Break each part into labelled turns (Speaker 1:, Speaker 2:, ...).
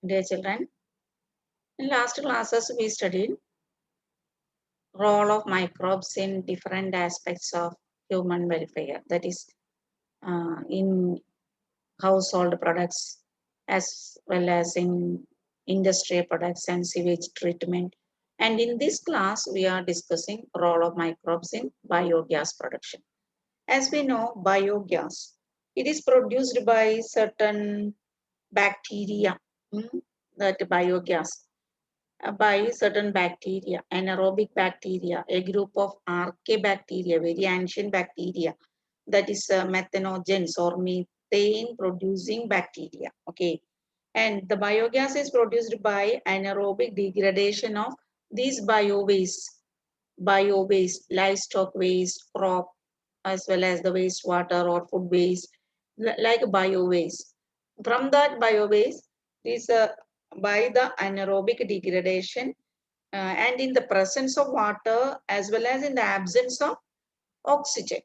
Speaker 1: Dear children, in last classes we studied role of microbes in different aspects of human welfare. That is, in household products as well as in industrial products and sewage treatment. And in this class, we are discussing role of microbes in biogas production. As we know, biogas, it is produced by certain bacteria, that biogas by certain bacteria, anaerobic bacteria, a group of archaebacteria, very ancient bacteria, that is methanogens or methane producing bacteria. Okay. And the biogas is produced by anaerobic degradation of these bio waste, livestock waste, crop, as well as the wastewater or food waste, like bio waste. From that bio waste, this by the anaerobic degradation and in the presence of water as well as in the absence of oxygen.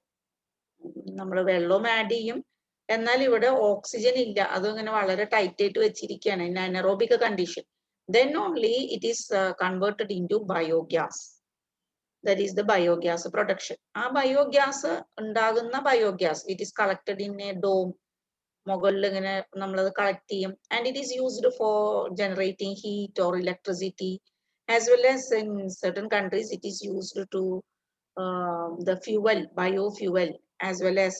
Speaker 1: നമ്മൾ വെള്ളം add ചെയ്യും, എന്നാൽ ഇവിടെ oxygen ഇല്ല, അതിങ്ങനെ വളരെ tight ആയിട്ട് വെച്ചിരിക്കുകയാണ് in anaerobic condition. Then only it is converted into biogas. That is the biogas production. ആ ബയോഗ്യാസ് ഉണ്ടാകുന്ന biogas, it is collected in a dome. മുകളിൽ ഇങ്ങനെ നമ്മളത് കളക്ട് ചെയ്യും. And it is used for generating heat or electricity, as well as in certain countries it is used to the fuel, biofuel, as well as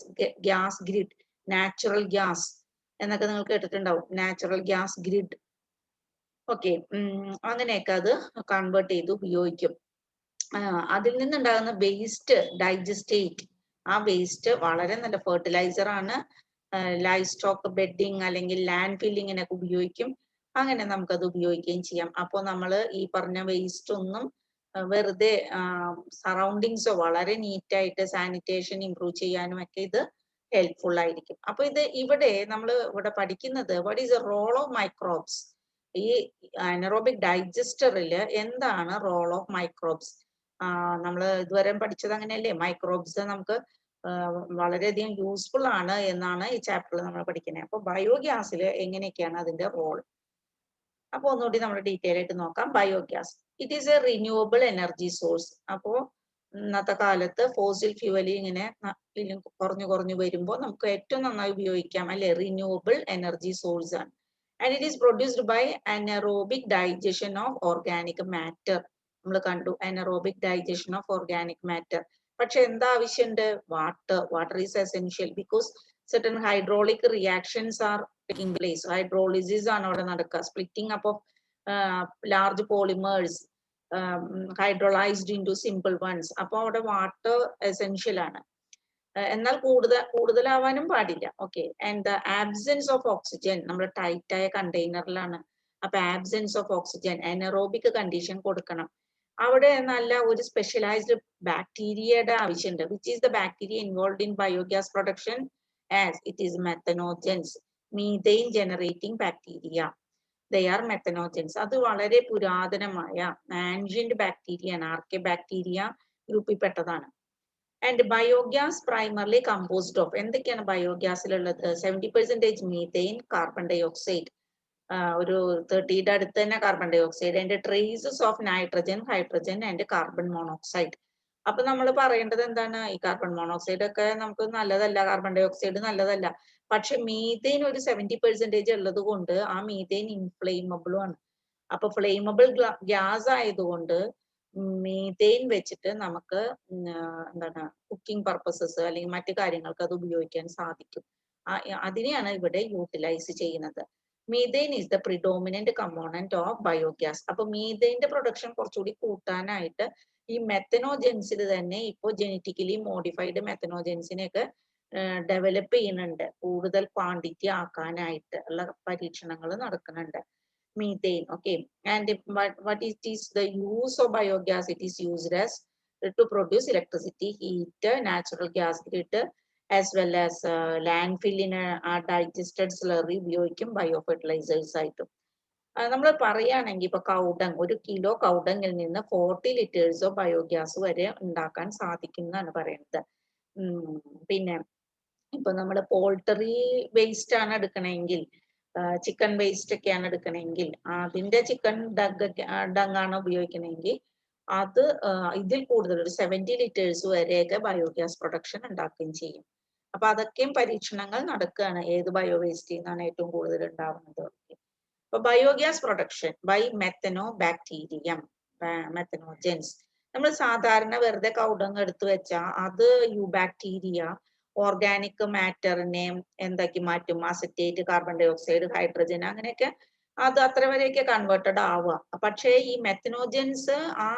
Speaker 1: gas grid, natural gas എന്നൊക്കെ നിങ്ങൾ കേട്ടിട്ടുണ്ടാവും, natural gas grid. Okay, അങ്ങനെയൊക്കെ അത് convert ചെയ്ത് ഉപയോഗിക്കും. അതിൽ നിന്നുണ്ടാകുന്ന waste ഡൈജസ്റ്റേറ്റ്, ആ വേസ്റ്റ് വളരെ നല്ല ഫെർട്ടിലൈസർ ആണ്. ലൈഫ് സ്റ്റോക്ക് ബെഡിങ് അല്ലെങ്കിൽ ലാൻഡ് ഫില്ലിങ്ങിനൊക്കെ ഉപയോഗിക്കും. അങ്ങനെ നമുക്കത് ഉപയോഗിക്കുകയും ചെയ്യാം. അപ്പോൾ നമ്മൾ ഈ പറഞ്ഞ വേസ്റ്റ് ഒന്നും വെറുതെ സറൗണ്ടിങ്സ് വളരെ നീറ്റായിട്ട് സാനിറ്റേഷൻ ഇംപ്രൂവ് ചെയ്യാനും ഒക്കെ ഇത് ഹെൽപ്ഫുൾ ആയിരിക്കും. അപ്പൊ ഇത് ഇവിടെ നമ്മൾ ഇവിടെ പഠിക്കുന്നത് what is the role of microbes. ഈ അനറോബിക് ഡൈജസ്റ്ററിൽ എന്താണ് റോൾ ഓഫ് മൈക്രോബ്സ്? നമ്മൾ ഇതുവരെ പഠിച്ചത് അങ്ങനെയല്ലേ, മൈക്രോബ്സ് നമുക്ക് വളരെയധികം യൂസ്ഫുൾ ആണ് എന്നാണ് ഈ ചാപ്റ്ററിൽ നമ്മൾ പഠിക്കുന്നത്. അപ്പൊ ബയോഗ്യാസിൽ എങ്ങനെയൊക്കെയാണ് അതിന്റെ റോൾ, അപ്പൊ ഒന്നുകൂടി നമ്മൾ ഡീറ്റെയിൽ ആയിട്ട് നോക്കാം. Biogas it is A renewable energy source. അപ്പോ ഇന്നത്തെ കാലത്ത് ഫോസിൽ ഫ്യൂവൽ ഇങ്ങനെ കുറഞ്ഞു വരുമ്പോൾ നമുക്ക് ഏറ്റവും നന്നായി ഉപയോഗിക്കാം അല്ലെ, റിന്യൂവബിൾ എനർജി സോഴ്സ് ആണ്. And it is produced by anaerobic digestion of organic matter. നമ്മൾ കണ്ടു anaerobic digestion of organic matter. പക്ഷെ എന്താ ആവശ്യമുണ്ട്? Water is essential because certain hydraulic reactions are taking place. Hydrolysis ആണ് അവിടെ നടക്കുക, splitting up of large polymers hydrolyzed into simple ones. അപ്പോൾ അവിടെ വാട്ടർ എസെൻഷ്യൽ ആണ്, എന്നാൽ കൂടുതലാവാനും പാടില്ല. Okay, and the absence of oxygen, നമ്മുടെ ടൈറ്റ് ആയ കണ്ടെയ്നറിലാണ്. അപ്പൊ absence of oxygen, anaerobic condition കൊടുക്കണം. അവിടെ നല്ല ഒരു സ്പെഷ്യലൈസ്ഡ് ബാക്ടീരിയയുടെ ആവശ്യമുണ്ട്. Which is the bacteria involve in biogas production? as it is methanogens, methane generating bacteria. They are methanogens. അത് വളരെ പുരാതനമായ ancient bacteria ആണ്, archaebacteria ഗ്രൂപ്പിൽ പെട്ടതാണ്. And biogas primarily composed of, എന്തൊക്കെയാണ് ബയോഗ്യാസിലുള്ളത്? 70% methane, carbon dioxide, ഒരു 30യുടെ അടുത്ത് തന്നെ carbon dioxide, and traces of nitrogen, hydrogen and carbon monoxide. അപ്പൊ നമ്മൾ പറയേണ്ടത് എന്താണ്? ഈ കാർബൺ മോണോക്സൈഡ് ഒക്കെ നമുക്ക് നല്ലതല്ല, കാർബൺ ഡൈ ഓക്സൈഡ് നല്ലതല്ല. പക്ഷെ മീഥെയിൻ ഒരു 70% ഉള്ളത് കൊണ്ട് ആ മീഥെയിൻ ഇൻഫ്ലെയിമബിളും ആണ്. അപ്പൊ ഫ്ലെയിമബിൾ ഗ്യാസ് ആയതുകൊണ്ട് മീഥെയിൻ വെച്ചിട്ട് നമുക്ക് എന്താണ് കുക്കിംഗ് പർപ്പസസ് അല്ലെങ്കിൽ മറ്റു കാര്യങ്ങൾക്ക് അത് ഉപയോഗിക്കാൻ സാധിക്കും. അതിനെയാണ് ഇവിടെ യൂട്ടിലൈസ് ചെയ്യുന്നത്. Methane is the predominant component of biogas. അപ്പൊ മീഥെയിന്റെ പ്രൊഡക്ഷൻ കുറച്ചുകൂടി കൂട്ടാനായിട്ട് ഈ മെത്തനോജൻസിൽ തന്നെ ഇപ്പോൾ ജനറ്റിക്കലി മോഡിഫൈഡ് മെത്തനോജൻസിനെയൊക്കെ ഡെവലപ്പ് ചെയ്യുന്നുണ്ട്. കൂടുതൽ ക്വാണ്ടിറ്റി ആക്കാനായിട്ട് ഉള്ള പരീക്ഷണങ്ങൾ നടക്കുന്നുണ്ട്. methane, okay. And what is the use of biogas? It is used as to produce electricity, heat, natural gas grid, as well as landfill in a digested slurry ഉപയോഗിക്കും ബയോഫെർട്ടിലൈസേഴ്സ് ആയിട്ടും. നമ്മൾ പറയുകയാണെങ്കിൽ ഇപ്പൊ കൗഡങ്, ഒരു കിലോ കൗഡങ്ങിൽ നിന്ന് 40 liters ഓഫ് ബയോഗ്യാസ് വരെ ഉണ്ടാക്കാൻ സാധിക്കും എന്നാണ് പറയുന്നത്. പിന്നെ ഇപ്പൊ നമ്മൾ പോൾട്രി വേസ്റ്റ് ആണ് എടുക്കണമെങ്കിൽ ചിക്കൻ വേസ്റ്റ് ഒക്കെയാണ് എടുക്കണമെങ്കിൽ അതിന്റെ ചിക്കൻ ഡങ്ങാണ് ഉപയോഗിക്കണമെങ്കിൽ അത് ഇതിൽ കൂടുതൽ ഒരു 70 ലിറ്റേഴ്സ് വരെയൊക്കെ ബയോഗ്യാസ് പ്രൊഡക്ഷൻ ഉണ്ടാക്കുകയും ചെയ്യും. അപ്പൊ അതൊക്കെയും പരീക്ഷണങ്ങൾ നടക്കുകയാണ്. ഏത് ബയോവേസ്റ്റിൽ നിന്നാണ് ഏറ്റവും കൂടുതൽ ഉണ്ടാവുന്നത്. അപ്പൊ biogas production by methanobacterium methanogens. നമ്മൾ സാധാരണ വെറുതെ കൗഡങ് എടുത്തു വെച്ചാൽ അത് ബാക്ടീരിയ ഓർഗാനിക് മാറ്ററിനെ എന്താക്കി മാറ്റും, acetate, carbon dioxide, hydrogen, അങ്ങനെയൊക്കെ അത് അത്ര വരെയൊക്കെ കൺവേർട്ടഡ് ആവുക. പക്ഷേ ഈ മെത്തനോജൻസ് ആ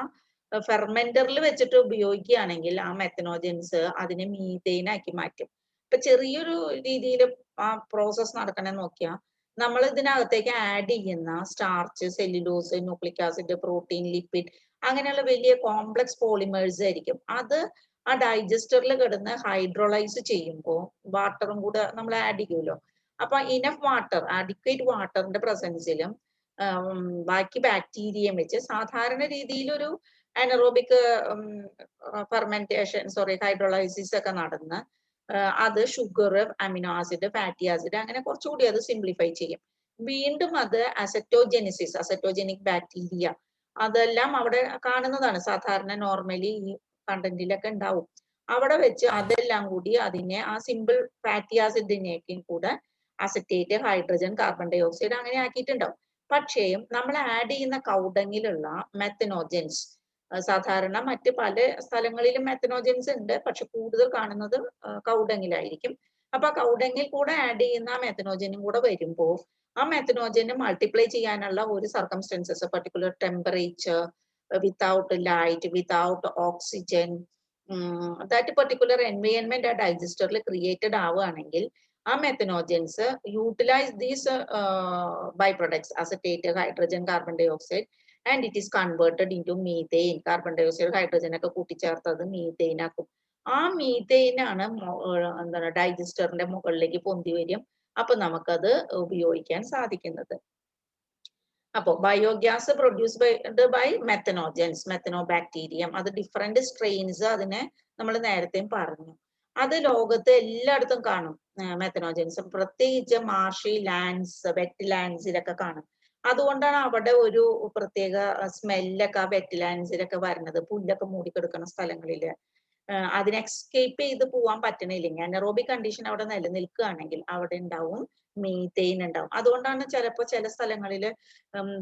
Speaker 1: ഫെർമെന്ററിൽ വെച്ചിട്ട് ഉപയോഗിക്കുകയാണെങ്കിൽ ആ മെത്തനോജൻസ് അതിനെ മീഥെയിൻ ആക്കി മാറ്റും. ഇപ്പൊ ചെറിയൊരു രീതിയിൽ ആ പ്രോസസ് നടക്കണമെന്ന് നോക്കിയാൽ നമ്മൾ ഇതിനകത്തേക്ക് ആഡ് ചെയ്യുന്ന starch, cellulose, nucleic acid, protein, lipid, അങ്ങനെയുള്ള വലിയ കോംപ്ലക്സ് പോളിമേഴ്സ് ആയിരിക്കും. അത് ആ ഡൈജസ്റ്ററിൽ കിടന്ന് ഹൈഡ്രോളൈസ് ചെയ്യുമ്പോൾ വാട്ടറും കൂടെ നമ്മൾ ആഡ് ചെയ്യുമല്ലോ. അപ്പൊ ഇനഫ് വാട്ടർ, അഡിക്വേറ്റ് വാട്ടറിന്റെ പ്രസൻസിലും ബാക്കി ബാക്ടീരിയയും വെച്ച് സാധാരണ രീതിയിൽ ഒരു അനറോബിക് ഫെർമെന്റേഷൻ ഹൈഡ്രോളൈസിസ് ഒക്കെ നടന്ന് അത് sugar, amino acid, fatty acid, അങ്ങനെ കുറച്ചുകൂടി അത് സിംപ്ലിഫൈ ചെയ്യും. വീണ്ടും അത് അസറ്റോജെനിസിസ്, അസറ്റോജനിക് ബാക്ടീരിയ, അതെല്ലാം അവിടെ കാണുന്നതാണ്. സാധാരണ നോർമലി ഈ കണ്ടന്റിലൊക്കെ ഉണ്ടാവും. അവിടെ വെച്ച് അതെല്ലാം കൂടി അതിനെ ആ സിമ്പിൾ ഫാറ്റി ആസിഡിനെയൊക്കെയും കൂടെ acetate, hydrogen, carbon dioxide അങ്ങനെ ആക്കിയിട്ടുണ്ടാവും. പക്ഷേ നമ്മൾ ആഡ് ചെയ്യുന്ന കൗഡങ്ങിലുള്ള മെത്തനോജൻസ്, സാധാരണ മറ്റ് പല സ്ഥലങ്ങളിലും മെത്തനോജൻസ് ഉണ്ട്, പക്ഷെ കൂടുതൽ കാണുന്നത് കൗഡങ്ങിലായിരിക്കും. അപ്പൊ കൗഡങ്ങിൽ കൂടെ ആഡ് ചെയ്യുന്ന മെത്തനോജനും കൂടെ വരുമ്പോൾ ആ മെത്തനോജന് മൾട്ടിപ്ലൈ ചെയ്യാനുള്ള ഒരു circumstances, particular temperature, without light, without oxygen, that particular environment ആ ഡൈജസ്റ്ററിൽ ക്രിയേറ്റഡ് ആവുകയാണെങ്കിൽ ആ methanogens utilise these by products, acetate, hydrogen, carbon dioxide, and it is converted into methane. Carbon dioxide, hydrogen ഒക്കെ കൂട്ടിച്ചേർത്ത് അത് methane ആക്കും. ആ മീതെയിനാണ് എന്താണ് ഡൈജസ്റ്ററിന്റെ മുകളിലേക്ക് പൊന്തി വരും. അപ്പൊ നമുക്കത് ഉപയോഗിക്കാൻ സാധിക്കുന്നത്. അപ്പോ ബയോഗ്യാസ് പ്രൊഡ്യൂസ്ഡ് ബൈ മെത്തനോജൻസ്, മെത്തനോബാക്ടീരിയം, അത് ഡിഫറെന്റ് സ്ട്രെയിൻസ് അതിനെ നമ്മൾ നേരത്തെയും പറഞ്ഞു. അത് ലോകത്ത് എല്ലായിടത്തും കാണും മെത്തനോജൻസ്, പ്രത്യേകിച്ച് മാർഷി ലാൻഡ്സ്, വെറ്റ് ലാൻഡ്സിലൊക്കെ കാണും. അതുകൊണ്ടാണ് അവിടെ ഒരു പ്രത്യേക സ്മെല്ലൊക്കെ ആ വെറ്റ് ലാൻഡ്സിലൊക്കെ വരുന്നത്, പുല്ലൊക്കെ മൂടിക്കെടുക്കുന്ന സ്ഥലങ്ങളില്. അതിന് എക്സ്കേപ്പ് ചെയ്ത് പോവാൻ പറ്റണില്ലെങ്കിൽ, അനറോബിക് കണ്ടീഷൻ അവിടെ നിലനിൽക്കുകയാണെങ്കിൽ അവിടെ ഉണ്ടാവും മീതെയിൻ ഉണ്ടാവും. അതുകൊണ്ടാണ് ചിലപ്പോൾ ചില സ്ഥലങ്ങളിൽ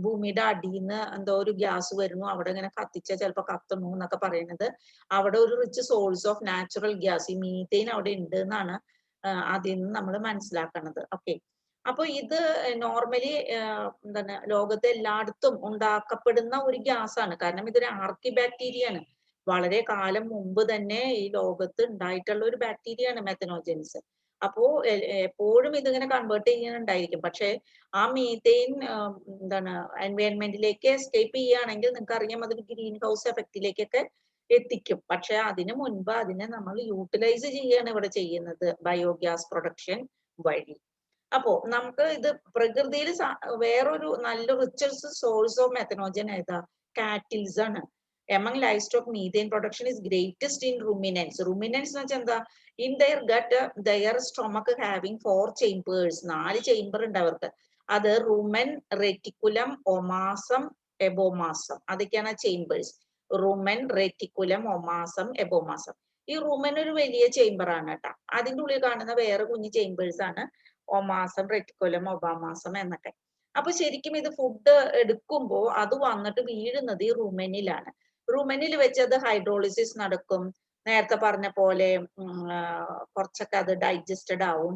Speaker 1: ഭൂമിയുടെ അടിയിൽ നിന്ന് എന്തോ ഒരു ഗ്യാസ് വരുന്നു, അവിടെ ഇങ്ങനെ കത്തിച്ച ചിലപ്പോൾ കത്തുന്നു എന്നൊക്കെ പറയുന്നത് അവിടെ ഒരു rich source of natural gas, ഈ മീതെയിൻ അവിടെ ഉണ്ട് എന്നാണ് അതിൽ നിന്ന് നമ്മൾ മനസ്സിലാക്കുന്നത്. ഓക്കെ, അപ്പൊ ഇത് നോർമലി എന്താണ് ലോകത്തെ എല്ലായിടത്തും ഉണ്ടാക്കപ്പെടുന്ന ഒരു ഗ്യാസ് ആണ്. കാരണം ഇതൊരു ആർക്കി ബാക്ടീരിയ ആണ്. വളരെ കാലം മുമ്പ് തന്നെ ഈ ലോകത്ത് ഉണ്ടായിട്ടുള്ള ഒരു ബാക്ടീരിയ ആണ് മെത്തനോജൻസ്. അപ്പോ എപ്പോഴും ഇതിങ്ങനെ കൺവേർട്ട് ചെയ്യുന്നുണ്ടായിരിക്കും. പക്ഷെ ആ മീതെയിൻ എന്താണ് എൻവയൺമെന്റിലേക്ക് എസ്കേപ്പ് ചെയ്യുകയാണെങ്കിൽ നിങ്ങൾക്ക് അറിയാം അതൊരു ഗ്രീൻ ഹൗസ് എഫക്റ്റിലേക്കൊക്കെ എത്തിക്കും. പക്ഷെ അതിനു മുൻപ് അതിനെ നമ്മൾ യൂട്ടിലൈസ് ചെയ്യുകയാണ് ഇവിടെ ചെയ്യുന്നത് ബയോഗ്യാസ് പ്രൊഡക്ഷൻ വഴി. അപ്പോ നമുക്ക് ഇത് പ്രകൃതിയിൽ വേറൊരു നല്ല റിച്ചസ്റ്റ് സോഴ്സ് ഓഫ് മെത്തനോജൻ ഏതാ? കാറ്റിൽസ് ആണ്. Among livestock, methane production is greatest in ruminants. Ruminants എന്ന് വെച്ചാൽ എന്താ? In their gut, their stomach having 4 chambers. 4 chamber ഉണ്ട് അവർക്ക്. അത് rumen, reticulum, omasum, abomasum. അതൊക്കെയാണ് chambers. rumen, reticulum, omasum, abomasum. ഈ rumen ഒരു വലിയ ചേംബർ ആണ് കേട്ടോ. അതിൻ്റെ ഉള്ളിൽ കാണുന്ന വേറെ കുഞ്ഞു ചേംബേഴ്സ് ആണ് ഒമാസം, റെറ്റിക്കുലം, ഒബാമാസം എന്നൊക്കെ. അപ്പൊ ശരിക്കും ഇത് ഫുഡ് എടുക്കുമ്പോൾ അത് വന്നിട്ട് വീഴുന്നത് ഈ റുമെനിലാണ്. റുമെനിൽ വെച്ച് അത് ഹൈഡ്രോളിസിസ് നടക്കും. നേരത്തെ പറഞ്ഞ പോലെ കുറച്ചൊക്കെ അത് ഡൈജസ്റ്റഡ് ആവും.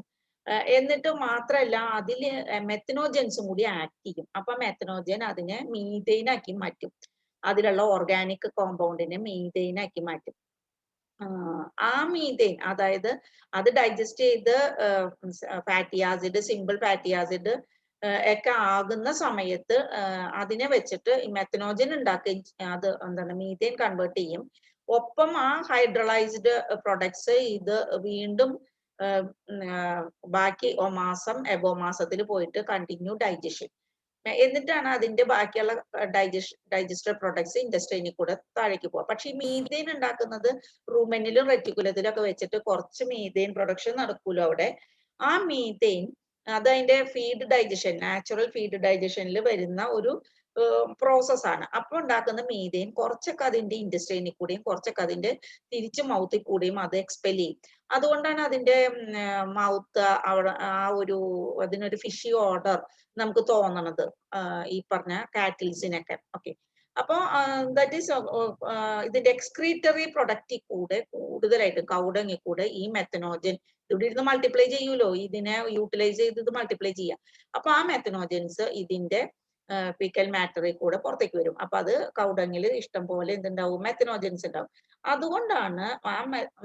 Speaker 1: എന്നിട്ട് മാത്രല്ല അതിൽ മെത്തനോജൻസും കൂടി ആക്ട് ചെയ്യും. അപ്പൊ മെത്തനോജൻ അതിനെ മീതെയിൻ ആക്കി മാറ്റും. അതിലുള്ള ഓർഗാനിക് കോമ്പൗണ്ടിനെ മീതെയിൻ ആക്കി മാറ്റും. ആ മീതെയിൻ അതായത് അത് ഡൈജസ്റ്റ് ചെയ്ത് fatty acid, simple fatty acid ഒക്കെ ആകുന്ന സമയത്ത് അതിനെ വെച്ചിട്ട് മെത്തനോജൻ ഉണ്ടാക്കുകയും അത് എന്താണ് മീതെയിൻ കൺവേർട്ട് ചെയ്യും. ഒപ്പം ആ ഹൈഡ്രലൈസ്ഡ് പ്രൊഡക്ട്സ് ഇത് വീണ്ടും ബാക്കി ഒമാസം, എബോമാസത്തിൽ പോയിട്ട് കണ്ടിന്യൂ ഡൈജഷൻ, എന്നിട്ടാണ് അതിന്റെ ബാക്കിയുള്ള ഡൈജസ്റ്റഡ് പ്രൊഡക്ട്സ് ഇൻഡസ്ട്രീനിൽ കൂടെ താഴേക്ക് പോവുക. പക്ഷെ ഈ മീതെയിൻ ഉണ്ടാക്കുന്നത് റൂമനിലും റെറ്റിക്കുലത്തിലും ഒക്കെ വെച്ചിട്ട് കുറച്ച് മീതെയിൻ പ്രൊഡക്ഷൻ നടക്കൂലോ അവിടെ. ആ മീതെയിൻ അത് അതിന്റെ ഫീഡ് ഡൈജഷൻ, നാച്ചുറൽ ഫീഡ് ഡൈജഷനിൽ വരുന്ന ഒരു പ്രോസസ് ആണ്. അപ്പൊ ഉണ്ടാക്കുന്ന മീഥേൻ കുറച്ചൊക്കെ അതിന്റെ ഇൻഡസ്ട്രീനിൽ കൂടിയും കുറച്ചൊക്കെ അതിന്റെ തിരിച്ച് മൗത്തിൽ കൂടിയും അത് എക്സ്പെൽ ചെയ്യും. അതുകൊണ്ടാണ് അതിന്റെ മൗത്ത് അവിടെ അതിനൊരു ഫിഷി ഓർഡർ നമുക്ക് തോന്നണത് ഈ പറഞ്ഞ കാറ്റിൽസിനൊക്കെ. ഓക്കെ, അപ്പൊ ദാറ്റ് ഈസ് ഇതിന്റെ എക്സ്ക്രീറ്ററി പ്രൊഡക്റ്റിൽ കൂടെ കൂടുതലായിട്ട് കൗഡങ്ങിൽ കൂടെ ഈ മെത്തനോജൻ ഇവിടെ ഇരുന്ന് മൾട്ടിപ്ലൈ ചെയ്യൂലോ, ഇതിനെ യൂട്ടിലൈസ് ചെയ്ത് മൾട്ടിപ്ലൈ ചെയ്യാം. അപ്പൊ ആ മെത്തനോജൻസ് ഇതിന്റെ ഫീക്കൽ മാറ്ററിൽ കൂടെ പുറത്തേക്ക് വരും. അപ്പൊ അത് കൗഡങ്ങിൽ ഇഷ്ടം പോലെ എന്തുണ്ടാവും, മെത്തനോജൻസ് ഉണ്ടാവും. അതുകൊണ്ടാണ് ആ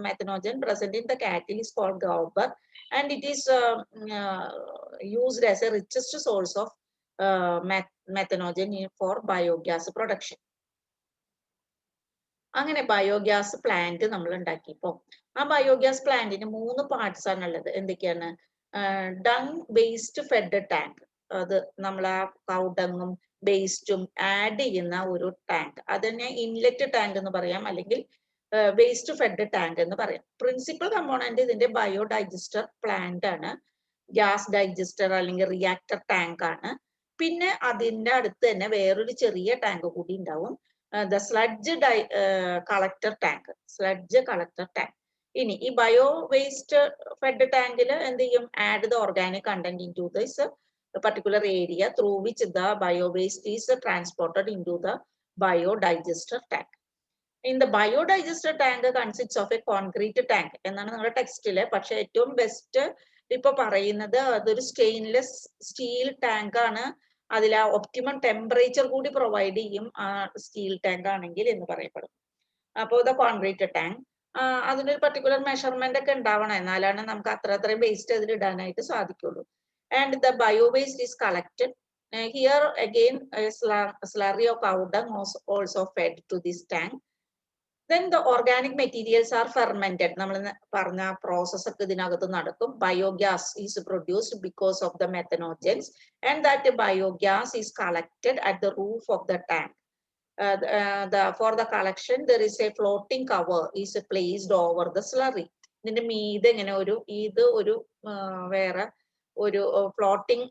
Speaker 1: methanogen present in the cattle is called gobar and it is used as a richest source of methanogen for biogas production. അങ്ങനെ ബയോഗ്യാസ് പ്ലാന്റ് നമ്മൾ ഉണ്ടാക്കിയപ്പോ ആ ബയോഗ്യാസ് പ്ലാന്റിന് 3 പാർട്സ് ആണുള്ളത്. എന്തൊക്കെയാണ്? ഡങ് ബേസ്ഡ് ഫെഡ് ടാങ്ക്, അത് നമ്മൾ ആ കൗഡങ്ങും ബേസ്റ്റും ആഡ് ചെയ്യുന്ന ഒരു ടാങ്ക്, അതിനെ ഇൻലെറ്റ് ടാങ്ക് എന്ന് പറയാം, അല്ലെങ്കിൽ വേസ്റ്റ് ഫെഡ് ടാങ്ക് എന്ന് പറയാം. പ്രിൻസിപ്പൽ കമ്പോണന്റ് ഇതിന്റെ ബയോ ഡൈജസ്റ്റർ പ്ലാന്റ് ആണ്, ഗ്യാസ് ഡൈജസ്റ്റർ അല്ലെങ്കിൽ റിയാക്ടർ ടാങ്ക് ആണ്. പിന്നെ അതിന്റെ അടുത്ത് തന്നെ വേറൊരു ചെറിയ ടാങ്ക് കൂടി ഉണ്ടാവും, the sludge collector tank, sludge collector tank. ഇനി ഈ ബയോ വേസ്റ്റ് ഫെഡ് ടാങ്കിൽ എന്ത് ചെയ്യും? Add the organic content into this particular area through which the bio waste is transported into the biodigester tank. In the biodigester tank consists of a concrete tank എന്നാണ് നിങ്ങളുടെ ടെക്സ്റ്റില്. പക്ഷെ ഏറ്റവും best ഇപ്പൊ പറയുന്നത് അതൊരു സ്റ്റെയിൻലെസ് സ്റ്റീൽ ടാങ്ക് ആണ്, അതിൽ ആ ഒപ്റ്റിമം ടെമ്പറേച്ചർ കൂടി പ്രൊവൈഡ് ചെയ്യും ആ സ്റ്റീൽ ടാങ്ക് ആണെങ്കിൽ എന്ന് പറയപ്പെടും. അപ്പോൾ ദ കോൺക്രീറ്റ് ടാങ്ക് അതിനൊരു പർട്ടിക്കുലർ മെഷർമെന്റ് ഒക്കെ ഉണ്ടാവണം, എന്നാലാണ് നമുക്ക് അത്രയും വേസ്റ്റ് അതിൽ ഇടാനായിട്ട് സാധിക്കുള്ളൂ. And the bio waste is collected. Here again a slurry of cow dung also fed to this tank. Then the organic materials are fermented. നമ്മൾ പറഞ്ഞ പ്രോസസ് ഒക്കെ ഇതിനകത്ത് നടക്കും. Biogas is produced because of the methanogens, and that biogas is collected at the roof of the tank. For the collection there is a floating cover is placed over the slurry. ഇതിന്റെ മീതെ ഇങ്ങനെ ഒരു വേറെ ഒരു floating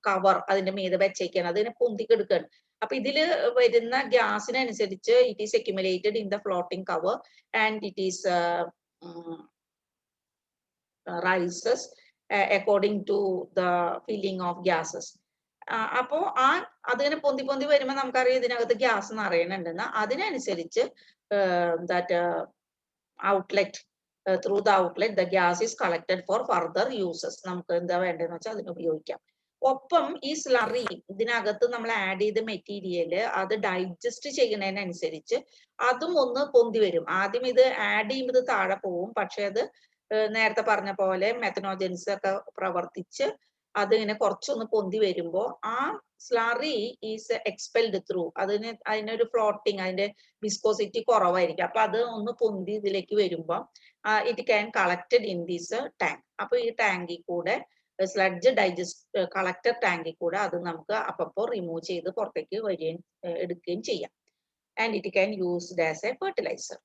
Speaker 1: cover അതിന്റെ മീതെ വെച്ചേക്കാണ്, അതിനെ പൊന്തിക്കെടുക്കുകയാണ്. അപ്പൊ ഇതില് വരുന്ന ഗ്യാസിനനുസരിച്ച് it is accumulated in the floating cover and it is rises according to the filling of gases. അപ്പോ അതിനെ പൊന്തി വരുമ്പോൾ നമുക്കറിയാം ഇതിനകത്ത് ഗ്യാസ് നിറയണുണ്ടെന്ന്. അതിനനുസരിച്ച് that outlet through the outlet the gas is collected for further uses. നമുക്ക് എന്താ വേണ്ടതെന്ന് വെച്ചാൽ അതിന് ഉപയോഗിക്കാം. ഒപ്പം ഈ സ്ലറി ഇതിനകത്ത് നമ്മൾ ആഡ് ചെയ്ത മെറ്റീരിയൽ അത് ഡൈജസ്റ്റ് ചെയ്യുന്നതിനനുസരിച്ച് അതും ഒന്ന് പൊന്തി വരും. ആദ്യം ഇത് ആഡ് ചെയ്യുമ്പോൾ ഇത് താഴെ പോവും, പക്ഷെ അത് നേരത്തെ പറഞ്ഞ പോലെ മെത്തനോജൻസ് ഒക്കെ പ്രവർത്തിച്ച് അതിങ്ങനെ കുറച്ചൊന്ന് പൊന്തി വരുമ്പോൾ ആ സ്ലറി ഈസ് എക്സ്പെൽഡ് ത്രൂ, അതിനൊരു ഫ്ലോട്ടിങ്, അതിന്റെ വിസ്കോസിറ്റി കുറവായിരിക്കും. അപ്പൊ അത് ഒന്ന് പൊന്തി ഇതിലേക്ക് വരുമ്പോൾ it can collected in this tank. അപ്പൊ ഈ ടാങ്കിൽ കൂടെ സ്ലഡ്ജ് കളക്ടർ ടാങ്കിൽ കൂടെ അത് നമുക്ക് അപ്പപ്പോ റിമൂവ് ചെയ്ത് പുറത്തേക്ക് എടുക്കുകയും ചെയ്യാം. And it can used as A fertiliser.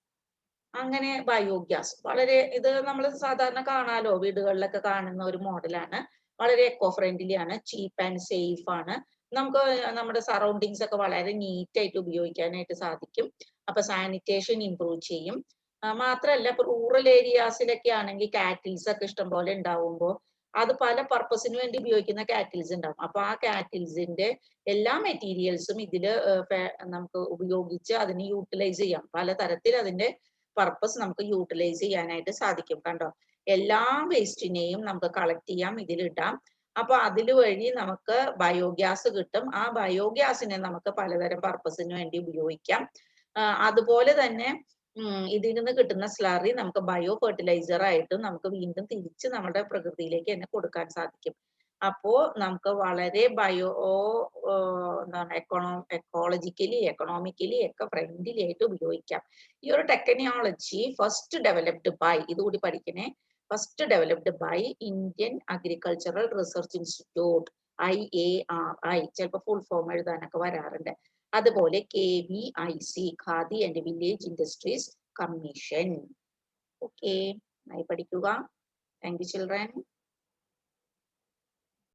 Speaker 1: അങ്ങനെ ബയോഗ്യാസ് വളരെ ഇത് നമ്മൾ സാധാരണ കാണാലോ, വീടുകളിലൊക്കെ കാണുന്ന ഒരു മോഡലാണ്. വളരെ എക്കോ ഫ്രണ്ട്ലി ആണ്, ചീപ്പ് ആൻഡ് സേഫ് ആണ്. നമുക്ക് നമ്മുടെ സറൗണ്ടിങ്സ് ഒക്കെ വളരെ നീറ്റ് ആയിട്ട് ഉപയോഗിക്കാനായിട്ട് സാധിക്കും. അപ്പൊ സാനിറ്റേഷൻ ഇംപ്രൂവ് ചെയ്യും. മാത്രമല്ല ഇപ്പൊ റൂറൽ ഏരിയാസിലൊക്കെ ആണെങ്കിൽ കാറ്റിൽസ് ഒക്കെ ഇഷ്ടം പോലെ ഉണ്ടാവുമ്പോൾ അത് പല പർപ്പസിന് വേണ്ടി ഉപയോഗിക്കുന്ന കാറ്റിൽസ് ഉണ്ടാവും. അപ്പൊ ആ കാറ്റിൽസിന്റെ എല്ലാ മെറ്റീരിയൽസും ഇതില് നമുക്ക് ഉപയോഗിച്ച് അതിനെ യൂട്ടിലൈസ് ചെയ്യാം. പലതരത്തിൽ അതിന്റെ പർപ്പസ് നമുക്ക് യൂട്ടിലൈസ് ചെയ്യാനായിട്ട് സാധിക്കും. കണ്ടോ, എല്ലാ വേസ്റ്റിനെയും നമുക്ക് കളക്ട് ചെയ്യാം, ഇതിലിടാം. അപ്പൊ അതിൽ വഴി നമുക്ക് ബയോഗ്യാസ് കിട്ടും. ആ ബയോഗ്യാസിനെ നമുക്ക് പലതരം പർപ്പസിന് വേണ്ടി ഉപയോഗിക്കാം. അതുപോലെ തന്നെ ഇതിൽ നിന്ന് കിട്ടുന്ന സ്ലറി നമുക്ക് ബയോ ഫെർട്ടിലൈസർ ആയിട്ടും നമുക്ക് വീണ്ടും തിരിച്ച് നമ്മുടെ പ്രകൃതിയിലേക്ക് തന്നെ കൊടുക്കാൻ സാധിക്കും. അപ്പോ നമുക്ക് വളരെ എന്താണ് എക്കോളജിക്കലി എക്കണോമിക്കലി ഒക്കെ ഫ്രണ്ട്ലി ആയിട്ട് ഉപയോഗിക്കാം. ഈ ഒരു ടെക്നോളജി ഫസ്റ്റ് ഡെവലപ്ഡ് ബൈ, ഇതുകൂടി പഠിക്കണേ, first developed by Indian agricultural research institute IARI, ചിലപ്പോൾ ഫുൾ ഫോം എഴുതാനൊക്കെ വരാറുണ്ട്. അതുപോലെ KVIC, khadi and village industries commission. Okay, പഠിക്കുക. Thank you, children.